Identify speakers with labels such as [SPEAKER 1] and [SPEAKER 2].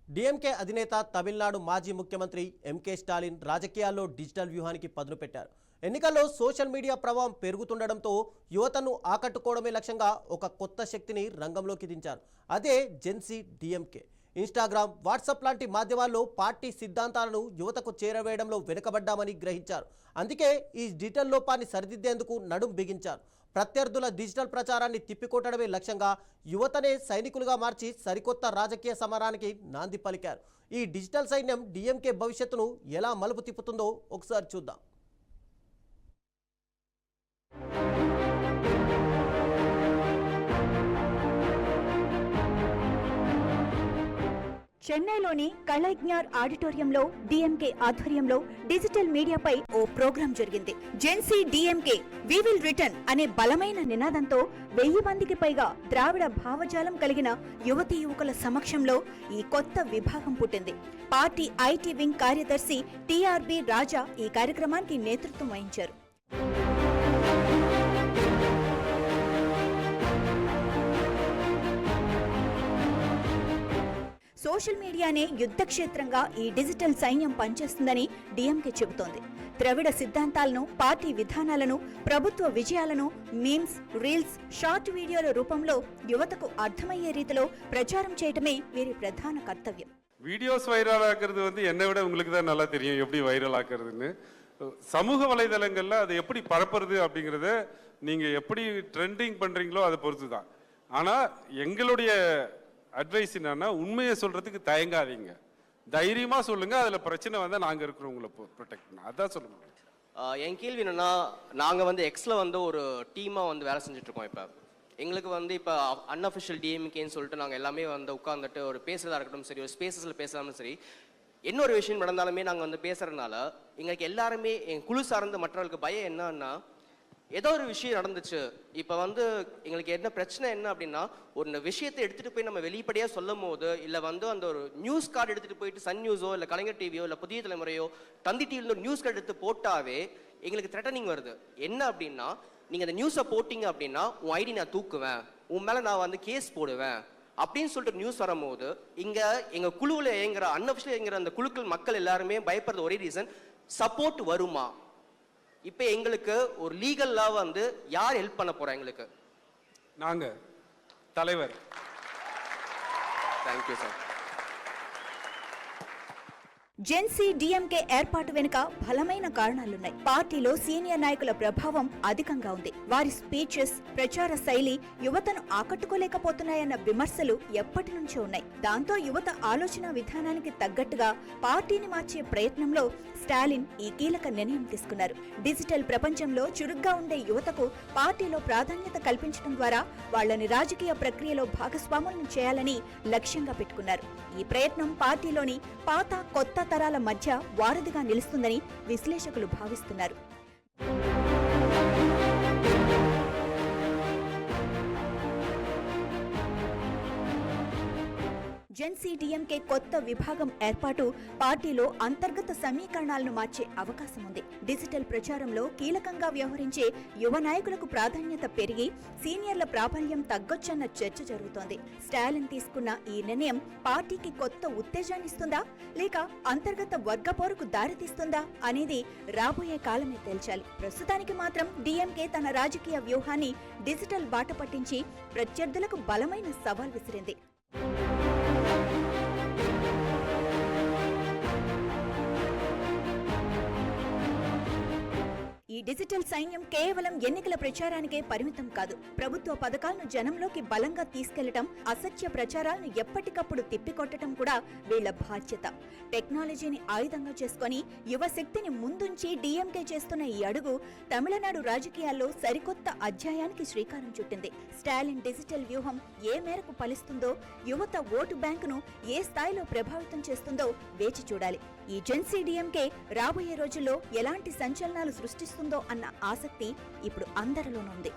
[SPEAKER 1] DMK అధినేత తమిళనాడు మాజీ ముఖ్యమంత్రి ఎంకే స్టాలిన్ రాజకీయాల్లో డిజిటల్ వ్యూహానికి పదును పెట్టారు. ఎన్నికల్లో సోషల్ మీడియా ప్రభావం పెరుగుతుండడంతో యువతను ఆకట్టుకోవడమే లక్ష్యంగా ఒక కొత్త శక్తిని రంగంలోకి దించారు. అదే జెన్సీ డీఎంకే. ఇన్స్టాగ్రామ్, వాట్సాప్ లాంటి మాధ్యమాల్లో పార్టీ సిద్ధాంతాలను యువతకు చేరవేయడంలో వెనుకబడ్డామని గ్రహించారు. అందుకే ఈ డిజిటల్ లోపాన్ని సరిదిద్దేందుకు నడుం బిగించారు. ప్రత్యర్థుల డిజిటల్ ప్రచారాన్ని తిప్పికొట్టడమే లక్ష్యంగా యువతనే సైనికులుగా మార్చి సరికొత్త రాజకీయ సమరానికి నాంది పలికారు. ఈ డిజిటల్ సైన్యం డీఎంకే భవిష్యత్తును ఎలా మలుపు తిప్పుతుందో ఒకసారి చూద్దాం.
[SPEAKER 2] చెన్నైలోని కళజ్ఞార్ ఆడిటోరియంలో డీఎంకే ఆధ్వర్యంలో డిజిటల్ మీడియాపై ఓ ప్రోగ్రాం జరిగింది. Gen Z DMK we will return అనే బలమైన నినాదంతో 1000 మందికి పైగా ద్రావిడ భావజాలం కలిగిన యువతీ యువకుల సమక్షంలో ఈ కొత్త విభాగం పుట్టింది. పార్టీ ఐటీ వింగ్ కార్యదర్శి టీఆర్బీ రాజా ఈ కార్యక్రమానికి నేతృత్వం వహించారు. సోషల్ మీడియానే యుద్ధక్షేత్రంగా ఈ డిజిటల్ సైన్యం పనిచేస్తుందని డీఎంకే చెబుతోంది. ద్రవిడ సిద్ధాంతాలను, పార్టీ విధానాలను, ప్రభుత్వ విజయాలను మీమ్స్, రీల్స్, షార్ట్ వీడియోల రూపంలో యువతకు అర్థమయ్యే రీతిలో ప్రచారం చేయటమే వీరి ప్రధాన కర్తవ్యం.
[SPEAKER 3] வீடியோஸ் வைரல் ஆக்குறது என்னை விட உங்களுக்கு தான் நல்லா தெரியும் எப்படி வைரல் ஆக்குறதுன்னு. சமூக வலைதளங்கள்ல அதை எப்படி பரப்புறது அப்படிங்கிறத நீங்க எப்படி ட்ரெண்டிங் பண்றீங்களோ அதை பொறுத்து தான். ஆனா எங்களுடைய அட்வைஸ் என்னன்னா, உண்மையை சொல்றதுக்கு தயங்காதீங்க, தைரியமா சொல்லுங்க. அதுல பிரச்சனை வந்தா நாங்க இருக்கிறோம் உங்களை ப்ரொடெக்ட் பண்ண. அதான் சொல்ல முடியும்.
[SPEAKER 4] என் கேள்வி என்னன்னா, நாங்க எக்ஸ்ல ஒரு டீமா வேலை செஞ்சுட்டு இருக்கோம். இப்ப எங்களுக்கு இப்ப அன்அஃபிஷியல் டிஎம்கேன்னு சொல்லிட்டு நாங்க எல்லாமே உட்கார்ந்துட்டு ஒரு பேசுறதா இருக்கட்டும் சரி, ஒரு ஸ்பேசஸ்ல பேசலாம்னு சரி, என்ன ஒரு விஷயம் நடந்தாலுமே நாங்க பேசுறதுனால எங்களுக்கு எல்லாருமே எங்க குழு சார்ந்த மற்றவர்களுக்கு பயம் என்னன்னா, ஏதோ ஒரு விஷயம் நடந்துச்சு, இப்போ எங்களுக்கு என்ன பிரச்சனை என்ன அப்படின்னா, ஒரு விஷயத்தை எடுத்துட்டு போய் நம்ம வெளிப்படையாக சொல்லும் போது, இல்லை அந்த ஒரு நியூஸ் கார்டு எடுத்துட்டு போயிட்டு சன் நியூஸோ இல்லை கலைஞர் டிவியோ இல்லை புதிய தலைமுறையோ தந்தி டிவியில் ஒரு நியூஸ் கார்டு எடுத்து போட்டாவே எங்களுக்கு த்ரெட்டனிங் வருது. என்ன அப்படின்னா, நீங்கள் அந்த நியூஸை போட்டிங்க அப்படின்னா உன் ஐடி நான் தூக்குவேன், உன் மேலே நான் கேஸ் போடுவேன் அப்படின்னு சொல்லிட்டு நியூஸ் வரும்போது, இங்கே எங்கள் குழுவில் இயங்குற அன்அஃபிஷியல் இயங்குற அந்த குழுக்கள் மக்கள் எல்லாருமே பயப்படுறது ஒரே ரீசன், சப்போர்ட் வருமா. இப்போ எங்களுக்கு ஒரு லீகல் லா யார் ஹெல்ப் பண்ண போறா? எங்களுக்கு
[SPEAKER 3] நாங்க தலைவர்.
[SPEAKER 4] Thank you sir.
[SPEAKER 2] జెన్సీ డీఎంకే ఏర్పాటు వెనుక బలమైన కారణాలున్నాయి. పార్టీలో సీనియర్ నాయకుల ప్రభావం అధికంగా ఉంది. వారి స్పీచెస్, ప్రచార శైలి యువతను ఆకట్టుకోలేకపోతున్నాయన్న విమర్శలు ఎప్పటి నుంచో ఉన్నాయి. దాంతో యువత ఆలోచన విధానానికి తగ్గట్టుగా పార్టీని మార్చే ప్రయత్నంలో స్టాలిన్ ఈ కీలక నిర్ణయం తీసుకున్నారు. డిజిటల్ ప్రపంచంలో చురుగ్గా ఉండే యువతకు పార్టీలో ప్రాధాన్యత కల్పించడం ద్వారా వాళ్లని రాజకీయ ప్రక్రియలో భాగస్వాములను చేయాలని లక్ష్యంగా పెట్టుకున్నారు. ఈ ప్రయత్నం పార్టీలోని పాత, కొత్త తరాల మధ్య వారధిగా నిలుస్తుందని విశ్లేషకులు భావిస్తున్నారు. జెన్సీ డీఎంకే కొత్త విభాగం ఏర్పాటు పార్టీలో అంతర్గత సమీకరణాలను మార్చే అవకాశం ఉంది. డిజిటల్ ప్రచారంలో కీలకంగా వ్యవహరించే యువ నాయకులకు ప్రాధాన్యత పెరిగి సీనియర్ల ప్రాబల్యం తగ్గొచ్చన్న చర్చ జరుగుతోంది. స్టాలిన్ తీసుకున్న ఈ నిర్ణయం పార్టీకి కొత్త ఉత్తేజాన్నిస్తుందా లేక అంతర్గత వర్గ పోరుకు దారితీస్తుందా అనేది రాబోయే కాలమే తేల్చాలి. ప్రస్తుతానికి మాత్రం డీఎంకే తన రాజకీయ వ్యూహాన్ని డిజిటల్ బాట పట్టించి ప్రత్యర్థులకు బలమైన సవాల్ విసిరింది. ఈ డిజిటల్ సైన్యం కేవలం ఎన్నికల ప్రచారానికే పరిమితం కాదు. ప్రభుత్వ పథకాలను జనంలోకి బలంగా తీసుకెళ్లటం, అసత్య ప్రచారాలను ఎప్పటికప్పుడు తిప్పికొట్టడం కూడా వీళ్ల బాధ్యత. టెక్నాలజీని ఆయుధంగా చేసుకుని యువశక్తిని ముందుంచి డీఎంకే చేస్తున్న ఈ అడుగు తమిళనాడు రాజకీయాల్లో సరికొత్త అధ్యాయానికి శ్రీకారం చుట్టింది. స్టాలిన్ డిజిటల్ వ్యూహం ఏ మేరకు ఫలిస్తుందో, యువత ఓటు బ్యాంకును ఏ స్థాయిలో ప్రభావితం చేస్తుందో వేచి చూడాలి. ఈ జెన్సీ డీఎంకే రాబోయే రోజుల్లో ఎలాంటి సంచలనాలు సృష్టిస్తుందో అన్న ఆసక్తి ఇప్పుడు అందరిలోనూ ఉంది.